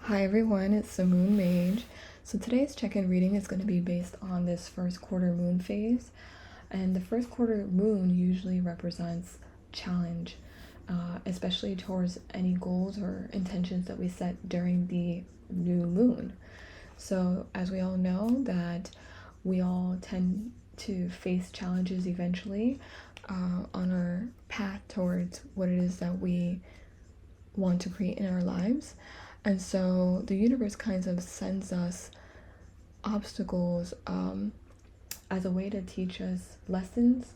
Hi everyone, it's the Moon Mage. So today's check-in reading is going to be based on this first quarter moon phase. And the first quarter moon usually represents challenge, especially towards any goals or intentions that we set during the new moon. So as we all know that we all tend to face challenges eventually on our path towards what it is that we want to create in our lives. And so the universe kind of sends us obstacles as a way to teach us lessons,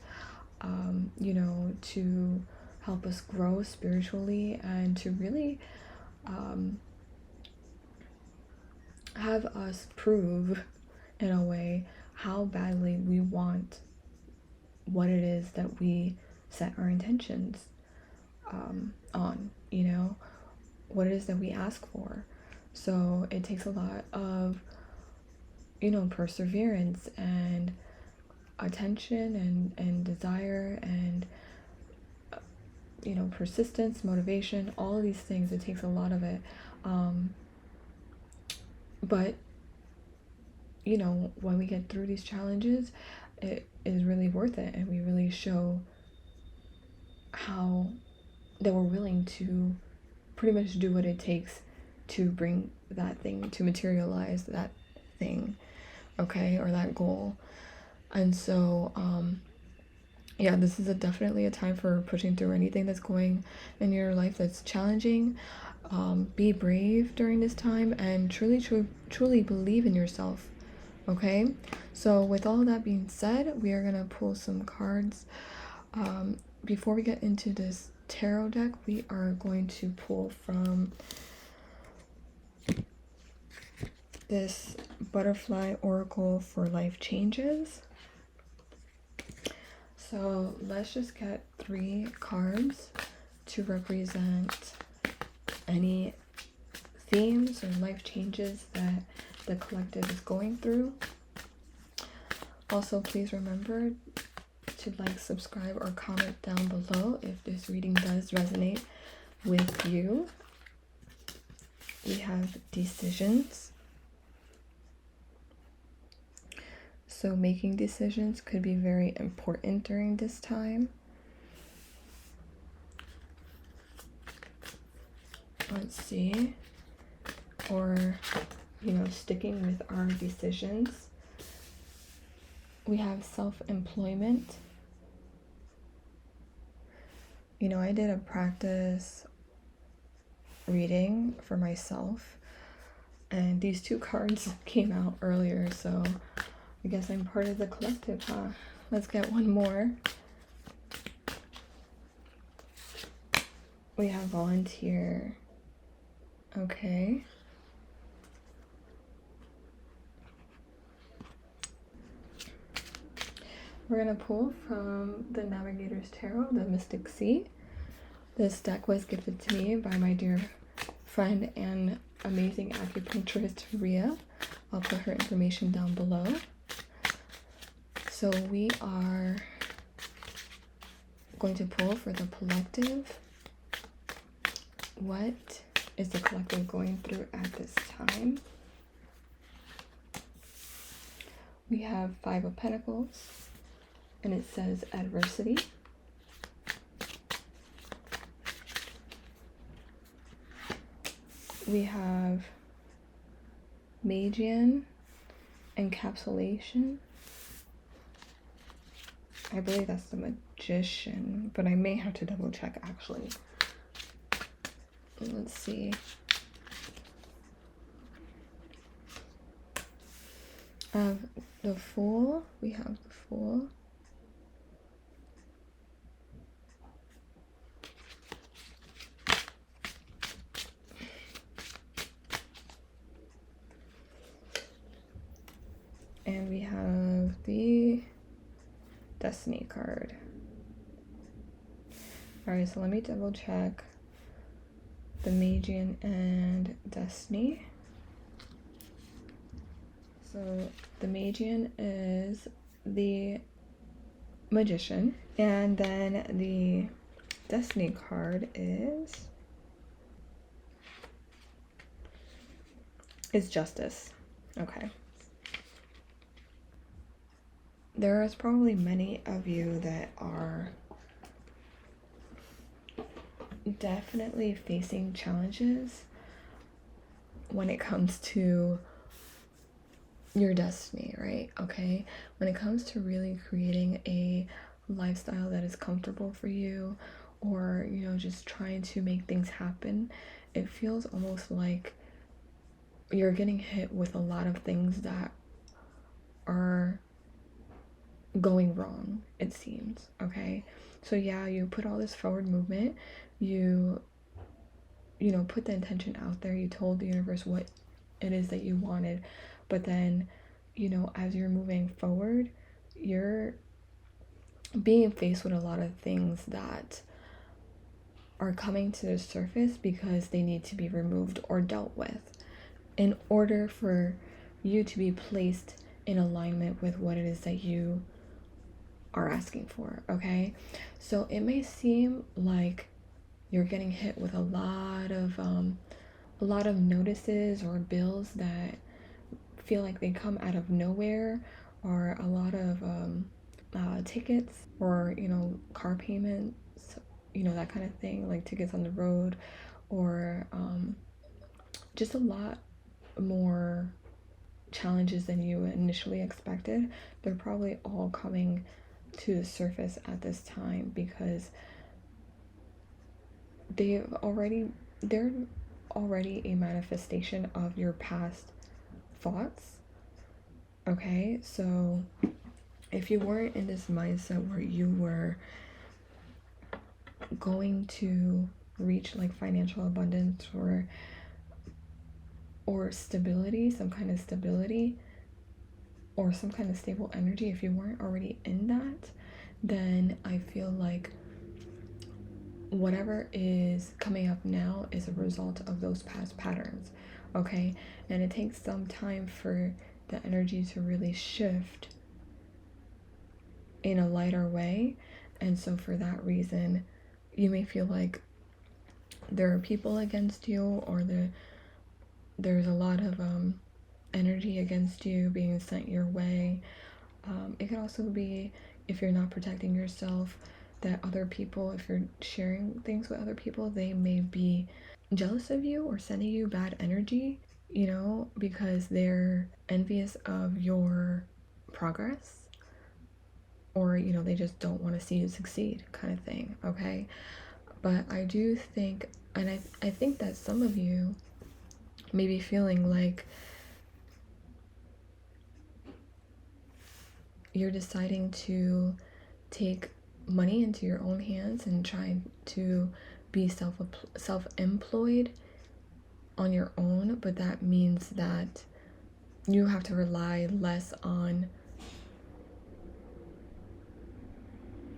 to help us grow spiritually and to really have us prove, in a way, how badly we want what it is that we set our intentions on, what it is that we ask for. So it takes a lot of, perseverance and attention and desire and, persistence, motivation, all of these things. It takes a lot of it. But, when we get through these challenges, it is really worth it. And we really show how that we're willing to pretty much do what it takes to bring that thing, to materialize that thing, okay, or that goal. And so this is definitely a time for pushing through anything that's going in your life that's challenging. Be brave during this time and truly believe in yourself, okay? So with all that being said, we are gonna pull some cards. Before we get into this tarot deck, we are going to pull from this butterfly oracle for life changes. So let's just get 3 cards to represent any themes or life changes that the collective is going through. Also, please remember to like, subscribe, or comment down below if this reading does resonate with you. We have decisions. So making decisions could be very important during this time. Let's see. Or, sticking with our decisions. We have self-employment. I did a practice reading for myself, and these 2 cards came out earlier, so I guess I'm part of the collective, huh? Let's get one more. We have volunteer. Okay. We're going to pull from the Navigators Tarot, the Mystic Sea. This deck was gifted to me by my dear friend and amazing acupuncturist, Ria. I'll put her information down below. So we are going to pull for the collective. What is the collective going through at this time? We have 5 of Pentacles, and it says adversity. We have Magian, encapsulation. I believe that's the Magician, but I may have to double check actually. Let's see. The Fool. We have the Fool. And we have the Destiny card. Alright, so let me double check the Magian and Destiny. So the Magian is the Magician, and then the Destiny card is is justice. Okay. There is probably many of you that are definitely facing challenges when it comes to your destiny, right? Okay. When it comes to really creating a lifestyle that is comfortable for you, or, you know, just trying to make things happen, it feels almost like you're getting hit with a lot of things that are going wrong, it seems. Okay. So yeah, you put all this forward movement, you know, put the intention out there, you told the universe what it is that you wanted, but then, you know, as you're moving forward, you're being faced with a lot of things that are coming to the surface because they need to be removed or dealt with in order for you to be placed in alignment with what it is that you are asking for. Okay, so it may seem like you're getting hit with a lot of notices or bills that feel like they come out of nowhere, or a lot of tickets, or, you know, car payments, you know, that kind of thing, like tickets on the road, or just a lot more challenges than you initially expected. They're probably all coming to the surface at this time because they're already a manifestation of your past thoughts. Okay, so if you weren't in this mindset where you were going to reach like financial abundance or stability, some kind of stability, or some kind of stable energy, if you weren't already in that, then I feel like whatever is coming up now is a result of those past patterns. Okay, and it takes some time for the energy to really shift in a lighter way. And so for that reason, you may feel like there are people against you, or there's a lot of energy against you being sent your way. It could also be, if you're not protecting yourself, that other people, if you're sharing things with other people, they may be jealous of you or sending you bad energy, you know, because they're envious of your progress, or, you know, they just don't want to see you succeed, kind of thing. Okay, but I do think, and I think that some of you may be feeling like you're deciding to take money into your own hands and trying to be self-employed on your own, but that means that you have to rely less on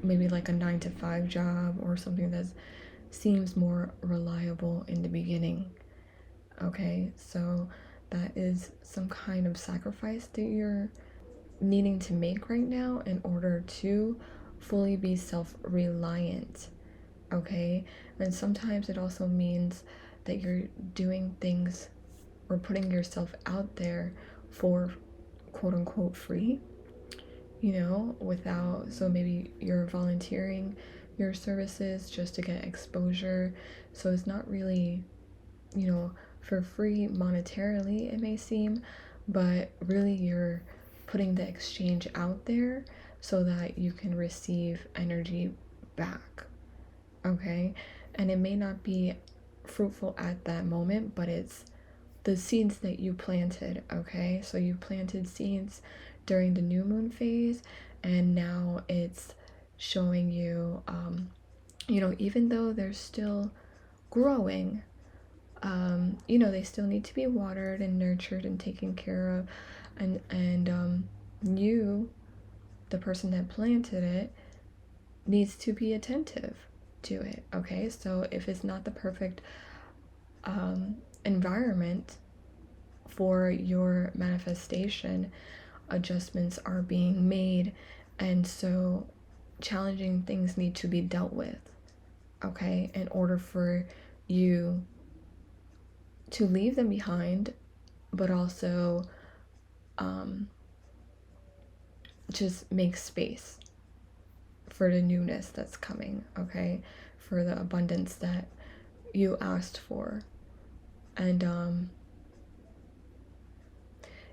maybe like a 9 to 5 job, or something that seems more reliable in the beginning. Okay, so that is some kind of sacrifice that you're needing to make right now in order to fully be self-reliant. Okay, and sometimes it also means that you're doing things or putting yourself out there for quote unquote free, you know, without, so maybe you're volunteering your services just to get exposure. So it's not really, you know, for free monetarily, it may seem, but really you're putting the exchange out there so that you can receive energy back. Okay, and it may not be fruitful at that moment, but it's the seeds that you planted. Okay, so you planted seeds during the new moon phase, and now it's showing you, you know, even though they're still growing, you know, they still need to be watered and nurtured and taken care of, and you, the person that planted it, needs to be attentive to it. Okay, so if it's not the perfect environment for your manifestation, adjustments are being made, and so challenging things need to be dealt with, okay, in order for you to leave them behind but also just make space for the newness that's coming, okay? For the abundance that you asked for. And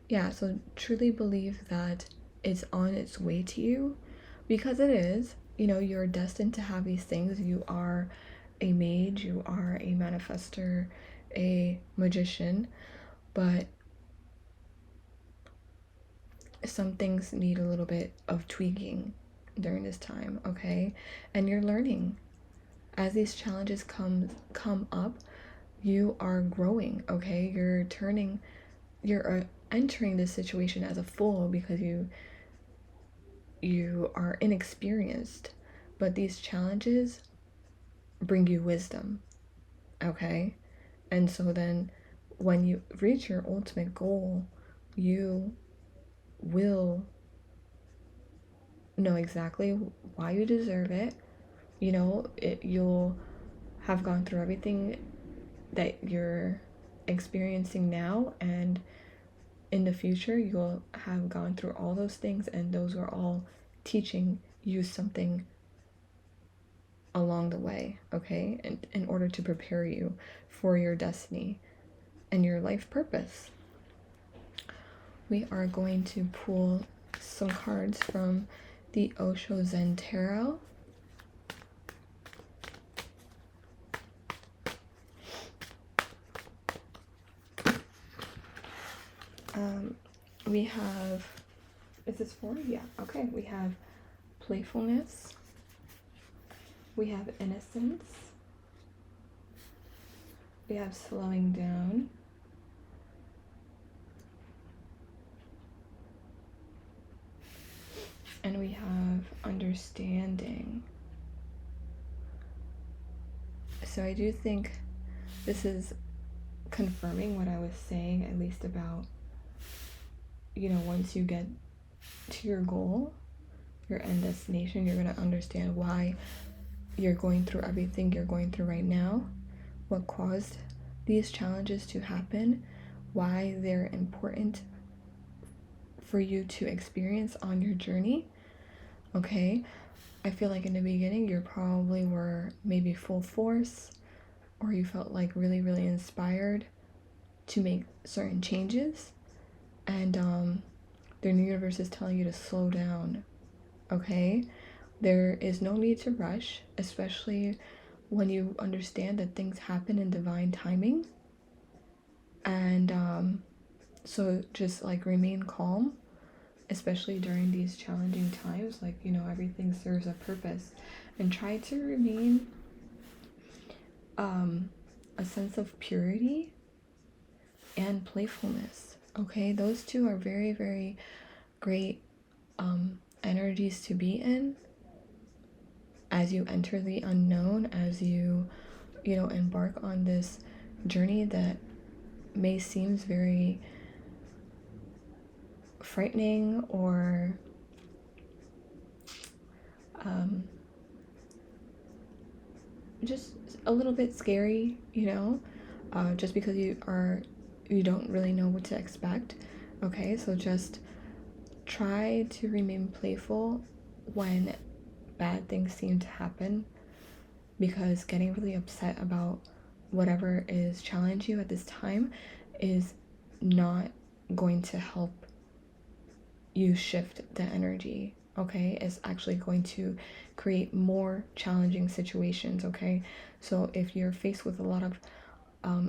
yeah, so truly believe that it's on its way to you, because it is. You know, you're destined to have these things. You are a mage, you are a manifester, a magician, but some things need a little bit of tweaking during this time, okay? And you're learning. As these challenges come up, you are growing, okay? You're entering this situation as a fool because you are inexperienced, but these challenges bring you wisdom, okay? And so then when you reach your ultimate goal, you will know exactly why you deserve it. You know, you'll have gone through everything that you're experiencing now, and in the future you'll have gone through all those things, and those are all teaching you something along the way, okay? And in order to prepare you for your destiny and your life purpose. We are going to pull some cards from the Osho Zen Tarot. We have, is this 4? Yeah, okay. We have playfulness. We have innocence. We have slowing down. And we have understanding. So I do think this is confirming what I was saying, at least about, you know, once you get to your goal, your end destination, you're going to understand why you're going through everything you're going through right now, what caused these challenges to happen, why they're important for you to experience on your journey, okay? I feel like in the beginning you probably were maybe full force, or you felt like really, really inspired to make certain changes, and the universe is telling you to slow down, okay? There is no need to rush, especially when you understand that things happen in divine timing. And so just like remain calm, especially during these challenging times. Like, you know, everything serves a purpose, and try to remain a sense of purity and playfulness, okay? Those two are very, very great energies to be in as you enter the unknown, as you know, embark on this journey that may seem very frightening or just a little bit scary, you know, just because you don't really know what to expect, okay? So just try to remain playful when bad things seem to happen, because getting really upset about whatever is challenging you at this time is not going to help you shift the energy, okay? It's actually going to create more challenging situations, okay? So if you're faced with a lot of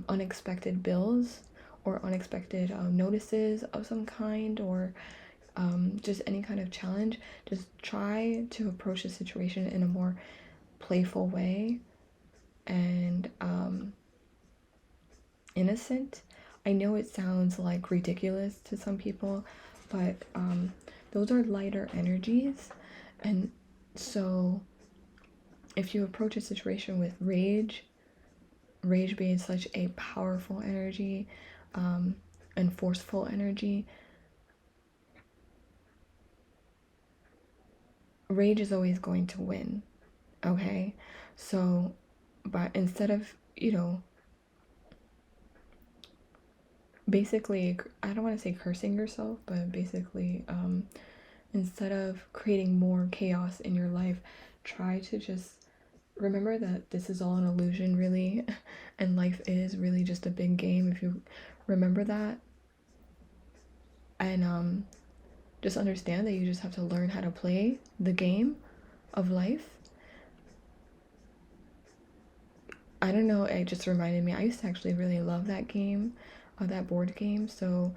unexpected bills or unexpected notices of some kind, or just any kind of challenge, just try to approach the situation in a more playful way and innocent. I know it sounds like ridiculous to some people, but those are lighter energies. And so if you approach a situation with rage being such a powerful energy and forceful energy, rage is always going to win, okay? So, but instead of, you know, basically, I don't want to say cursing yourself, but basically, instead of creating more chaos in your life, try to just remember that this is all an illusion, really, and life is really just a big game. If you remember that, and just understand that you just have to learn how to play the game of life. I don't know, it just reminded me, I used to actually really love that game, that board game. So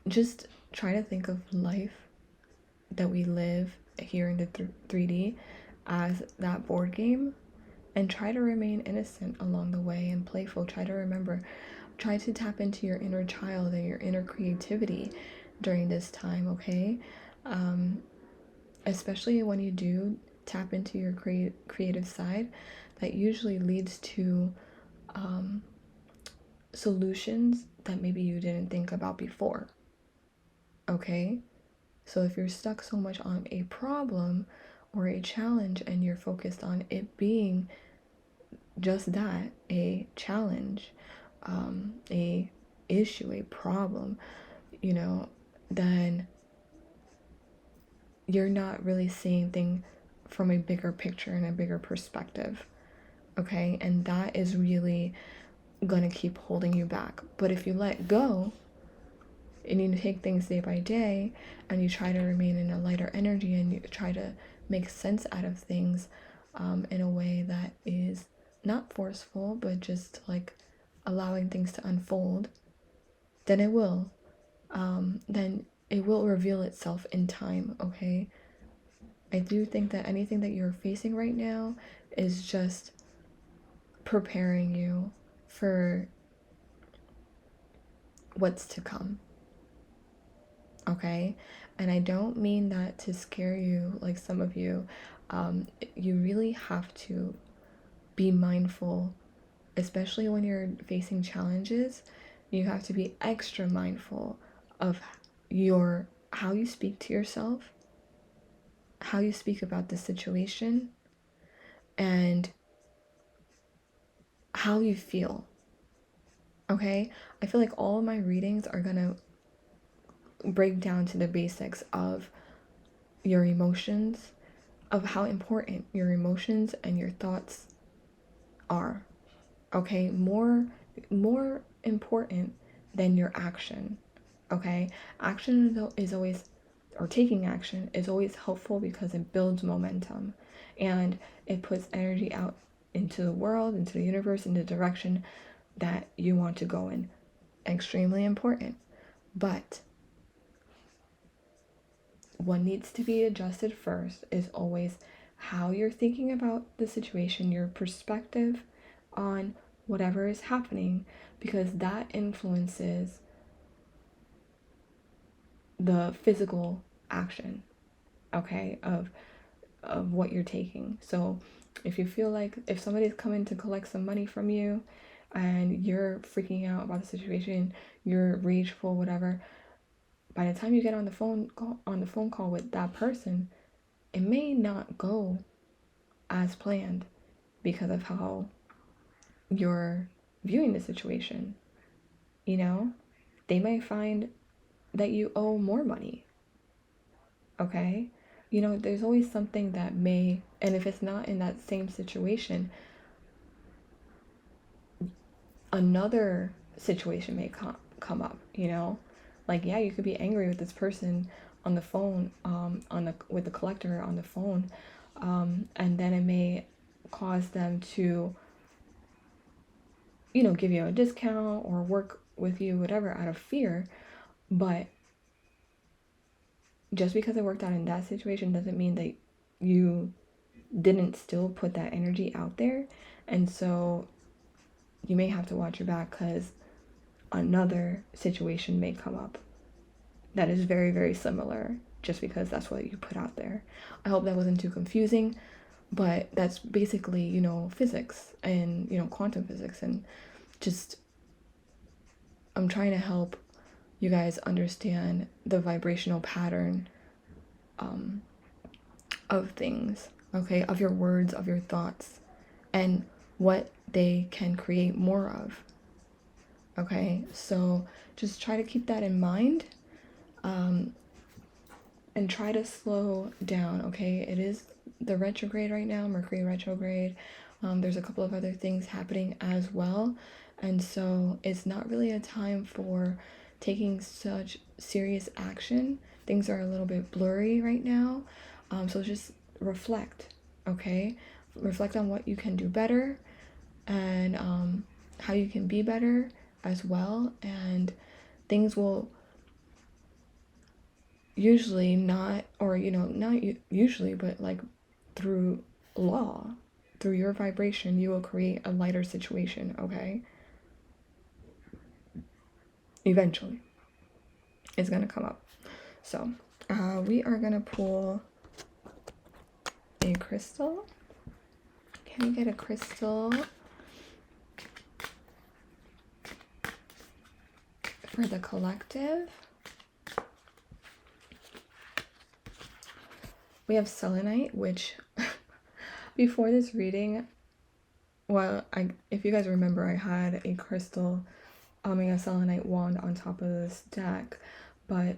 just try to think of life that we live here in the 3D as that board game, and try to remain innocent along the way and playful. Try to tap into your inner child and your inner creativity during this time, okay? Especially when you do tap into your creative side, that usually leads to solutions that maybe you didn't think about before, okay? So if you're stuck so much on a problem or a challenge and you're focused on it being just that, a challenge, a issue, a problem, then you're not really seeing things from a bigger picture and a bigger perspective, okay? And that is really gonna keep holding you back. But if you let go and you take things day by day and you try to remain in a lighter energy and you try to make sense out of things in a way that is not forceful, but just like allowing things to unfold, then it will. Then it will reveal itself in time, okay? I do think that anything that you're facing right now is just preparing you for what's to come, okay? And I don't mean that to scare you, like some of you. You really have to be mindful, especially when you're facing challenges. You have to be extra mindful of how you speak to yourself, how you speak about the situation, and how you feel, okay? I feel like all of my readings are gonna break down to the basics of your emotions, of how important your emotions and your thoughts are, okay? More important than your action, okay? Action is always, or taking action is always helpful because it builds momentum and it puts energy out into the world, into the universe, in the direction that you want to go in. Extremely important. But what needs to be adjusted first is always how you're thinking about the situation, your perspective on whatever is happening, because that influences the physical action, okay, of what you're taking. So if you feel like if somebody's coming to collect some money from you and you're freaking out about the situation, you're rageful, whatever, by the time you get on the phone call with that person, it may not go as planned because of how you're viewing the situation. They may find that you owe more money, okay? There's always something that may, and if it's not in that same situation, another situation may come up, like, yeah, you could be angry with this person on the phone, with the collector on the phone, and then it may cause them to, give you a discount or work with you, whatever, out of fear. But just because it worked out in that situation doesn't mean that you didn't still put that energy out there. And so you may have to watch your back because another situation may come up that is very, very similar, just because that's what you put out there. I hope that wasn't too confusing, but that's basically, physics and, quantum physics, and just, I'm trying to help you guys understand the vibrational pattern of things, okay, of your words, of your thoughts, and what they can create more of, Okay, so just try to keep that in mind, and try to slow down. Okay, it is the retrograde right now, Mercury retrograde. There's a couple of other things happening as well, and so it's not really a time for taking such serious action. Things are a little bit blurry right now, so just reflect. Okay, reflect on what you can do better, and how you can be better as well, and things will usually not, or not usually, but like through law, through your vibration, you will create a lighter situation. Okay, eventually it's gonna come up. So we are gonna pull a crystal. Can we get a crystal for the collective? We have selenite, which before this reading, well, if you guys remember, I had a crystal, a selenite wand on top of this deck, but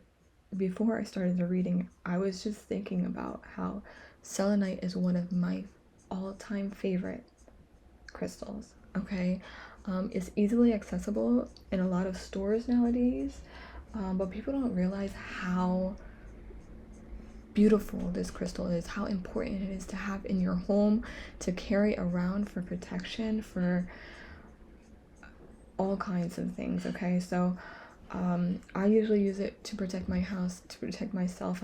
before I started the reading, I was just thinking about how selenite is one of my all-time favorite crystals. Okay, it's easily accessible in a lot of stores nowadays, but people don't realize how beautiful this crystal is, how important it is to have in your home, to carry around for protection, for all kinds of things. Okay, so I usually use it to protect my house, to protect myself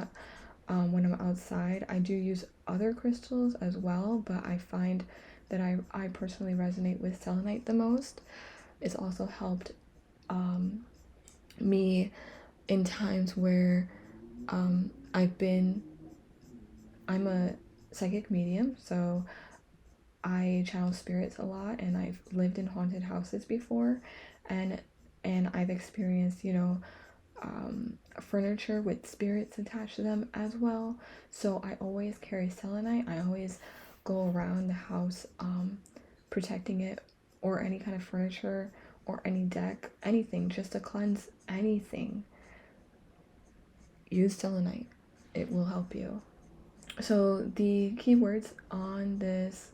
when I'm outside. I do use other crystals as well, but I find that I personally resonate with selenite the most. It's also helped me in times where I'm a psychic medium, so I channel spirits a lot, and I've lived in haunted houses before, and I've experienced, furniture with spirits attached to them as well. So I always carry selenite. I always go around the house protecting it, or any kind of furniture, or any deck, anything, just to cleanse anything. Use selenite. It will help you. So the keywords on this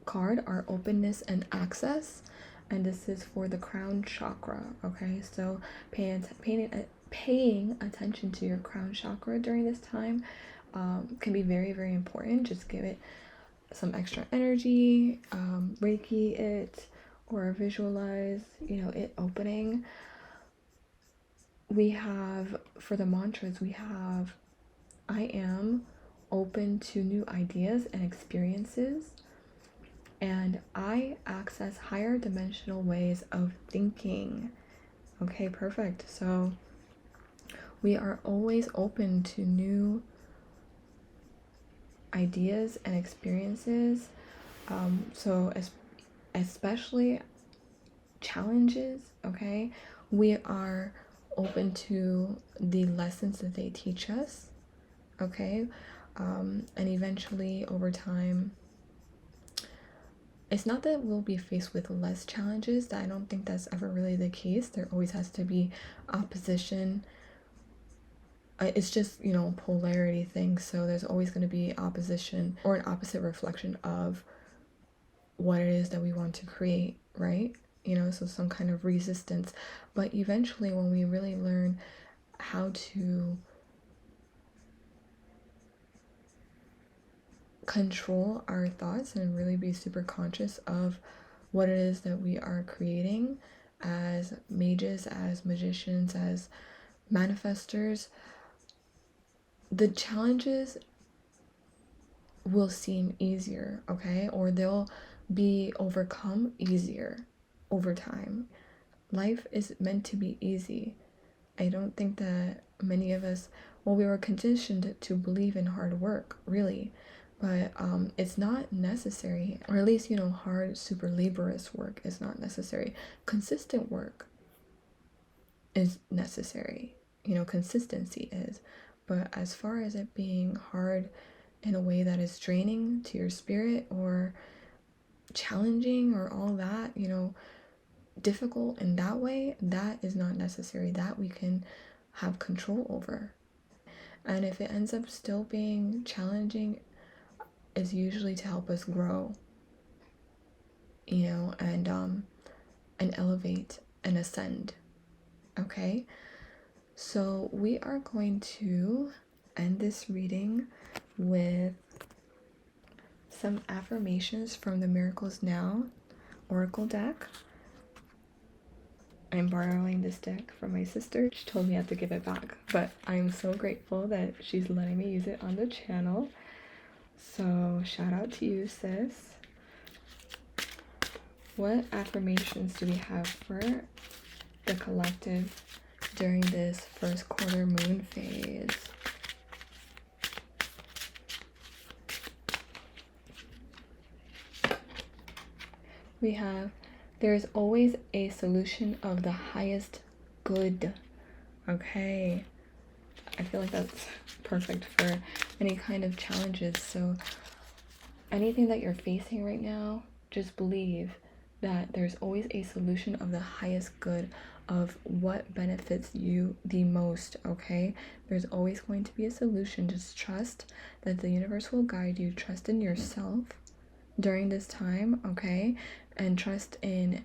card are openness and access, and this is for the crown chakra. Okay, so paying attention to your crown chakra during this time can be very, very important. Just give it some extra energy, reiki it, or visualize it opening. We have, for the mantras, we have I am open to new ideas and experiences, and I access higher dimensional ways of thinking. Okay, perfect. So we are always open to new ideas and experiences. So especially challenges, okay? We are open to the lessons that they teach us, okay? And eventually, over time, it's not that we'll be faced with less challenges. I don't think that's ever really the case. There always has to be opposition. It's just, polarity thing. So there's always going to be opposition, or an opposite reflection of what it is that we want to create, right? So some kind of resistance. But eventually, when we really learn how to control our thoughts and really be super conscious of what it is that we are creating as mages, as magicians, as manifestors, the challenges will seem easier, okay? Or they'll be overcome easier over time. Life is meant to be easy. I don't think that many of us, we were conditioned to believe in hard work, really, but it's not necessary, or at least, hard, super laborious work is not necessary. Consistent work is necessary, consistency is, but as far as it being hard in a way that is draining to your spirit or challenging or all that, difficult in that way, that is not necessary. That we can have control over. And if it ends up still being challenging, is usually to help us grow, and elevate and ascend. Okay? So we are going to end this reading with some affirmations from the Miracles Now Oracle deck. I'm borrowing this deck from my sister. She told me I have to give it back, but I'm so grateful that she's letting me use it on the channel. So shout out to you, sis. What affirmations do we have for the collective during this first quarter moon phase? We have, there is always a solution of the highest good. Okay. I feel like that's perfect for any kind of challenges. So anything that you're facing right now, just believe that there's always a solution of the highest good, of what benefits you the most. Okay, there's always going to be a solution. Just trust that the universe will guide you. Trust in yourself during this time. Okay, and trust in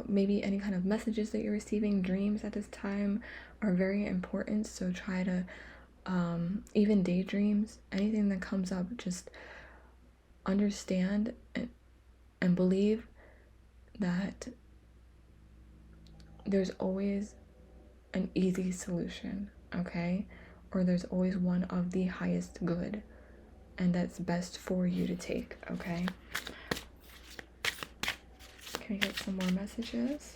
maybe any kind of messages that you're receiving. Dreams at this time are very important, so try to even daydreams, anything that comes up, just understand and believe that there's always an easy solution, okay? Or there's always one of the highest good, and that's best for you to take, okay? Can I get some more messages?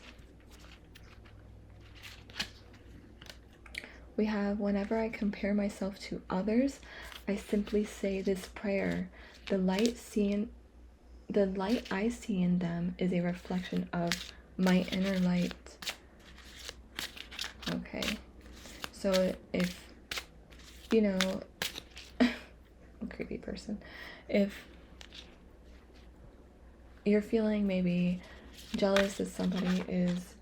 We have, whenever I compare myself to others, I simply say this prayer. The light I see in them is a reflection of my inner light. Okay. So if, creepy person, if you're feeling maybe jealous that somebody is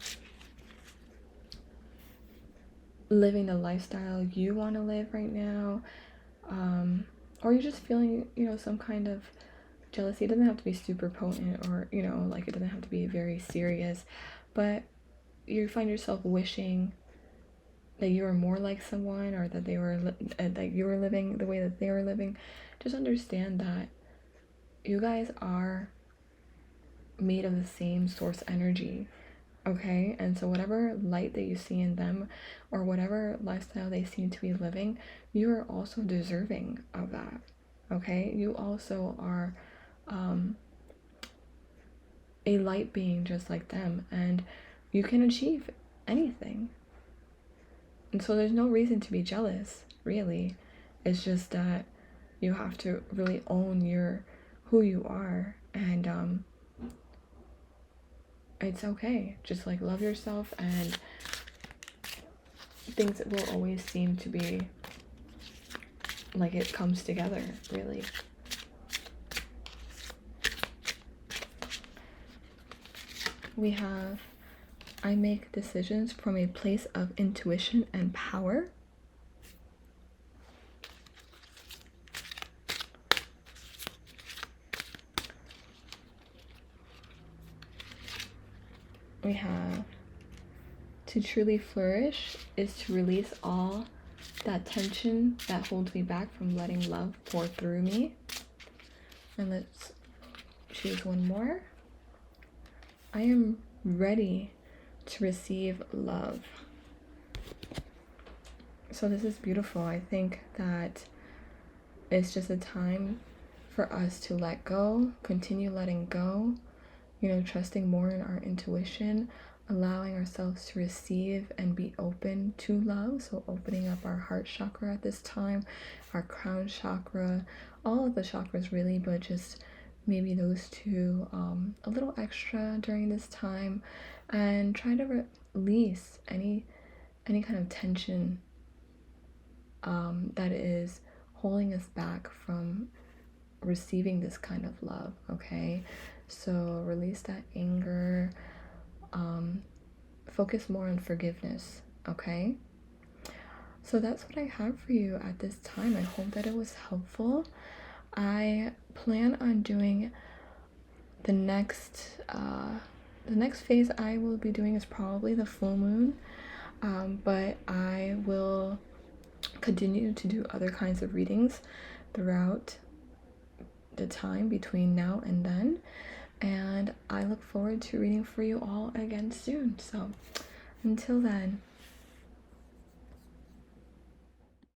living the lifestyle you want to live right now, or you're just feeling, some kind of jealousy, it doesn't have to be super potent, or, like, it doesn't have to be very serious, but you find yourself wishing that you were more like someone, or that that you were living the way that they were living, just understand that you guys are made of the same source energy. Okay, and so whatever light that you see in them, or whatever lifestyle they seem to be living, you are also deserving of that. Okay, you also are a light being just like them, and you can achieve anything. And so there's no reason to be jealous, really. It's just that you have to really own who you are, and it's okay. Just like love yourself, and things will always seem to be like it comes together, really. We have, I make decisions from a place of intuition and power. We have, to truly flourish is to release all that tension that holds me back from letting love pour through me. And let's choose one more. I am ready to receive love. So this is beautiful. I think that it's just a time for us to let go, continue letting go, trusting more in our intuition, allowing ourselves to receive and be open to love. So opening up our heart chakra at this time, our crown chakra, all of the chakras really, but just maybe those two a little extra during this time, and try to release any kind of tension that is holding us back from receiving this kind of love. Okay, so release that anger, focus more on forgiveness, okay? So that's what I have for you at this time. I hope that it was helpful. I plan on doing the next phase I will be doing is probably the full moon, but I will continue to do other kinds of readings throughout the time between now and then, and I look forward to reading for you all again soon. So until then,